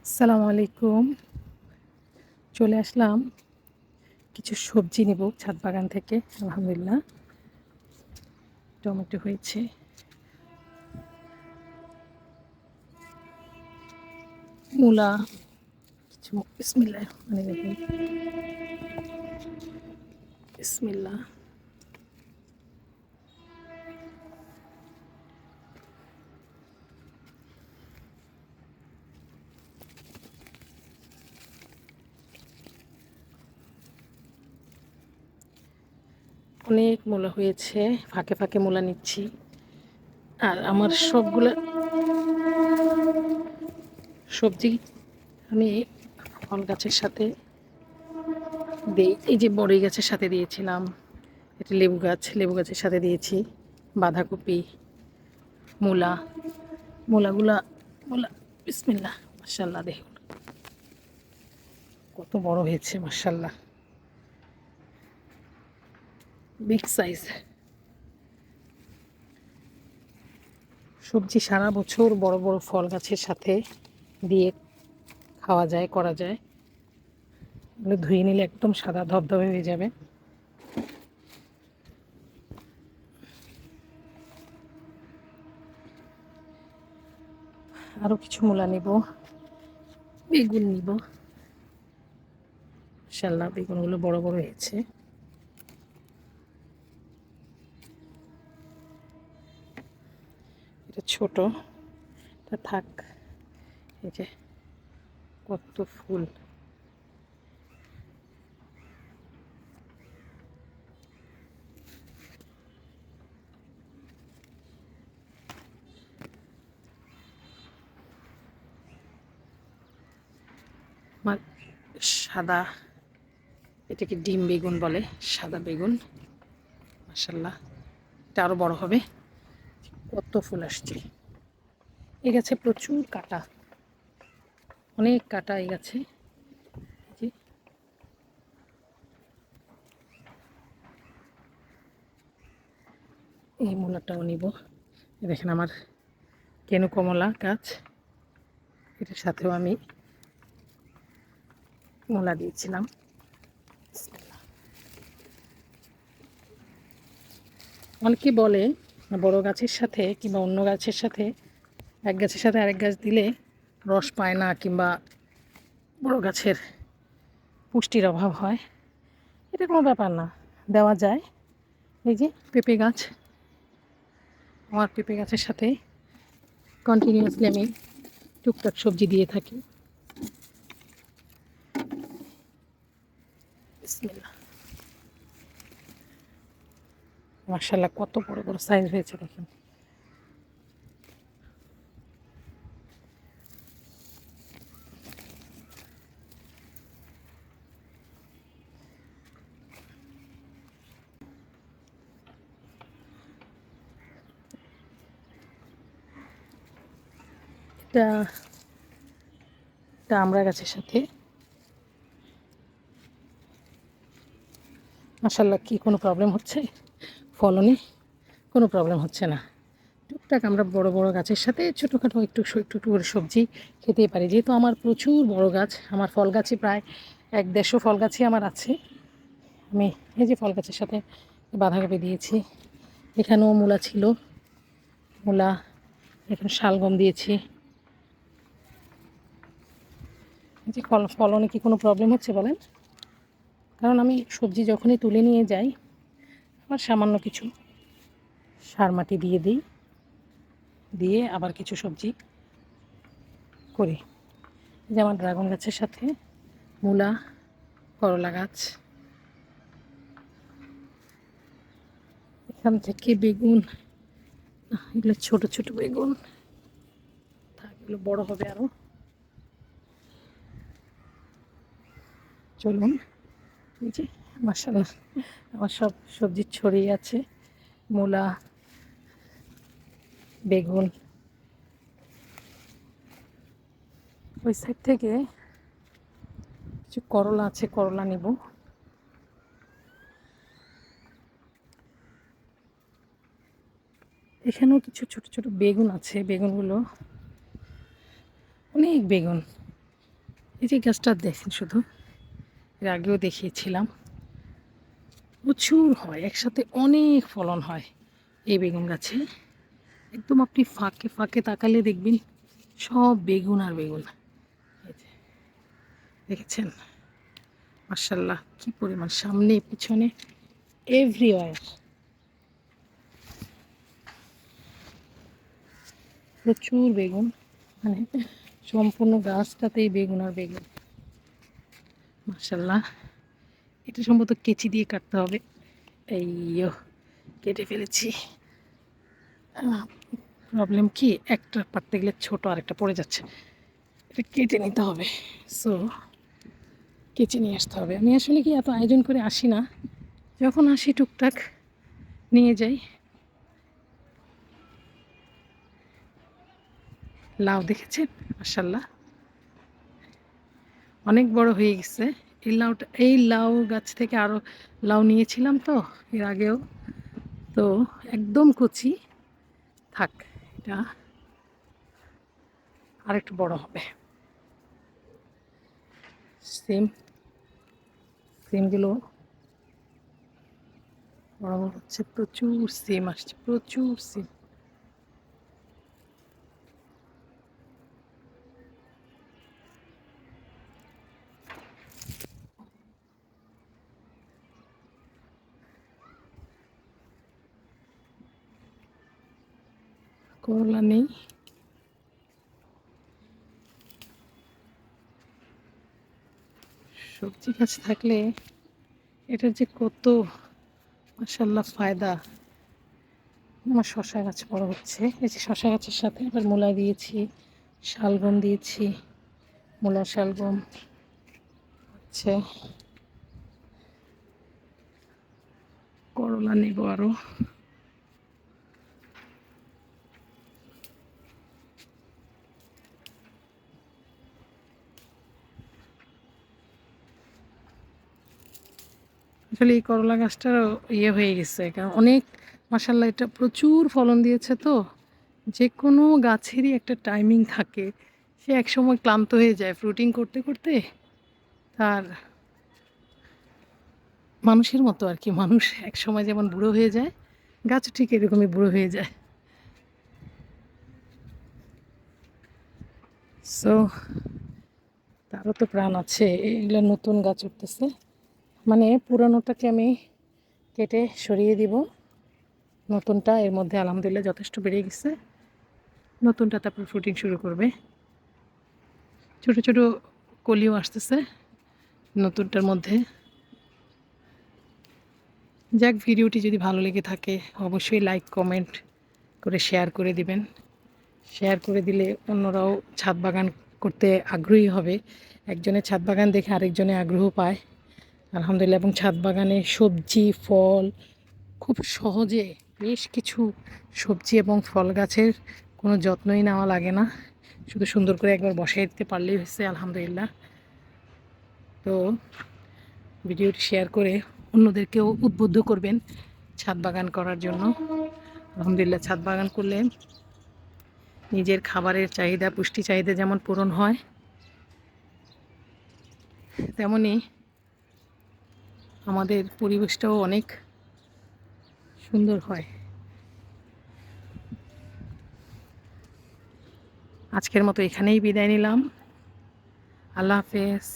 আসসালামু আলাইকুম। চলে আসলাম কিছু সবজি নেব ছাদ বাগান থেকে। আলহামদুলিল্লাহ টমেটো হয়েছে, মূলা, কিছু বিসমিল্লাহ মানে দেখুন বিসমিল্লাহ। অনেক মূলা হয়েছে, ফাঁকে ফাঁকে মূলা নিচ্ছি। আর আমার সবগুলা সবজি আমি ফল গাছের সাথে দিই। এই যে বড়ই গাছের সাথে দিয়েছিলাম, এটা লেবু গাছের সাথে দিয়েছি, বাঁধাকপি, মূলা, মূলা বিসমিল্লাহ। মাশাআল্লাহ, দেখুন কত বড় হয়েছে, মাশাআল্লাহ, বিগ সাইজ। সবজি সারা বছর বড় বড় ফল গাছের সাথে দিয়ে খাওয়া যায়, করা যায়। এগুলো ধুয়ে নিলে একদম সাদা ধবধবে হয়ে যাবে। আরও কিছু মূলা নিব, বেগুন নিব। মাশাআল্লাহ, বেগুনগুলো বড় বড় হয়েছে। এটা ছোট, এটা থাক। এই যে কত ফুল, আমার সাদা, এটাকে ডিম বেগুন বলে, সাদা বেগুন। মাশাআল্লাহ, এটা আরও বড় হবে। কত ফুল আসছে। এই গাছে প্রচুর কাঁটা, অনেক কাঁটা এই গাছে। এই মূলাটাও নিব। দেখেন আমার কেনু কমলা গাছ, এটার সাথেও আমি মূলা দিয়েছিলাম। অনেকে বলে বড় গাছের সাথে কিংবা অন্য গাছের সাথে, এক গাছের সাথে আরেক গাছ দিলে রস পায় না কিংবা বড় গাছের পুষ্টির অভাব হয়। এটা কোনো ব্যাপার না, দেওয়া যায়। এই যে পেঁপে গাছ, আমার পেঁপে গাছের সাথে কন্টিনিউয়াসলি আমি টুকটাক সবজি দিয়ে থাকি। বিসমিল্লাহ। মাশাআল্লাহ, কত বড় বড় সাইজ হয়েছে দেখেন। এটা এটা আমড়া গাছের সাথে। মাশাআল্লাহ, কি কোনো প্রবলেম হচ্ছে? ফলনে কোনো প্রবলেম হচ্ছে না। টুকটাক আমরা বড় বড় গাছের সাথে ছোটোখাটো একটু একটু একটু করে সবজি খেতেই পারি, যেহেতু আমার প্রচুর বড় গাছ। আমার ফল গাছে প্রায় 1-150 ফল গাছই আমার আছে। আমি এই যে ফল গাছের সাথে বাঁধাকপি দিয়েছি, এখানেও মূলা ছিল, মূলা, এখানে শালগম দিয়েছি। এই যে ফলনে কি কোনো প্রবলেম হচ্ছে বলেন? কারণ আমি সবজি যখনই তুলে নিয়ে যাই, আমার সামান্য কিছু সার মাটি দিয়ে দিই, দিয়ে আবার কিছু সবজি করি। যেমন ড্রাগন গাছের সাথে মূলা, করলা গাছ, এখান থেকে বেগুন। এগুলো ছোট ছোট বেগুন, এগুলো বড় হবে আরও। চলুন, এই যে মাশাআল্লাহ আমার সব সবজি ছড়িয়ে আছে, মূলা, বেগুন। ওই সাইড থেকে কিছু করলা আছে, করলা নেব। এখানেও কিছু ছোট ছোট বেগুন আছে, বেগুনগুলো অনেক বেগুন। এই যে গাছটা দেখেন, শুধু এর আগেও দেখিয়েছিলাম, প্রচুর হয়, একসাথে অনেক ফলন হয় এই বেগুন গাছে। একদম আপনি ফাঁকে ফাঁকে তাকালে দেখবেন সব বেগুন আর বেগুন। এই যে দেখেছেন, মাশাআল্লাহ কি পরিমাণ, সামনে পিছনে এভরিওয়্যার প্রচুর বেগুন, মানে সম্পূর্ণ গাছটাতেই বেগুন আর বেগুন। মাশাআল্লাহ, এটা সম্ভবত কেচি দিয়ে কাটতে হবে। এই কেটে ফেলেছি। প্রবলেম কি, একটা পারতে গেলে ছোট আরেকটা পড়ে যাচ্ছে, এটা কেটে নিতে হবে। সো কেচে নিয়ে আসতে হবে। আমি আসলে কি এত আয়োজন করে আসি না, যখন আসি টুকটাক নিয়ে যাই। লাউ দেখেছেন, মাশাআল্লাহ অনেক বড় হয়ে গেছে। এই লাউ গাছ থেকে আরও লাউ নিয়েছিলাম তো এর আগেও, তো একদম কচি, থাক এটা আর একটু বড় হবে। সিমগুলো বড় বড় হচ্ছে, প্রচুর সিম আসছে, প্রচুর সিম। করলা নেই, সবজি গাছ থাকলে এটার যে কত মাশাআল্লাহ ফায়দা। আমার শশা গাছ বড় হচ্ছে, এই যে শশা গাছের সাথে আবার মূলা দিয়েছি, শালগম দিয়েছি, মূলা শালগম হচ্ছে। করলা নেব আরও। আসলে এই করলা গাছটারও হয়ে গেছে, কারণ অনেক মাশাআল্লাহ এটা প্রচুর ফলন দিয়েছে। তো যে কোনো গাছেরই একটা টাইমিং থাকে, সে একসময় ক্লান্ত হয়ে যায় ফ্রুটিং করতে করতে। তার মানুষের মতো আর কি, মানুষ এক সময় যেমন বুড়ো হয়ে যায়, গাছও ঠিক এরকমই বুড়ো হয়ে যায়। সো তারও তো প্রাণ আছে। এগুলো নতুন গাছ উঠতেছে, মানে পুরানোটাকে আমি কেটে সরিয়ে দিব, নতুনটা এর মধ্যে আলহামদুলিল্লাহ যথেষ্ট বেড়ে গেছে। নতুনটা তারপর ফ্রুটিং শুরু করবে, ছোট ছোট কলিও আসতেছে নতুনটার মধ্যে। যাক, ভিডিওটি যদি ভালো লেগে থাকে অবশ্যই লাইক কমেন্ট করে শেয়ার করে দিবেন। শেয়ার করে দিলে অন্যরাও ছাদ বাগান করতে আগ্রহী হবে। একজনের ছাদ বাগান দেখে আরেকজনে আগ্রহ পায় আলহামদুলিল্লাহ। এবং ছাদ বাগানে সবজি ফল খুব সহজে, বেশ কিছু সবজি এবং ফল গাছের কোনো যত্নই নেওয়া লাগে না, শুধু সুন্দর করে একবার বসাই দিতে পারলেই হয়েছে আলহামদুলিল্লাহ। তো ভিডিওটি শেয়ার করে অন্যদেরকেও উদ্বুদ্ধ করবেন ছাদ বাগান করার জন্য। আলহামদুলিল্লাহ, ছাদ বাগান করলে নিজের খাবারের চাহিদা, পুষ্টি চাহিদা যেমন পূরণ হয়, তেমনি আমাদের পরিবেশটাও অনেক সুন্দর হয়। আজকের মতো এখানেই বিদায় নিলাম। আল্লাহ হাফেজ।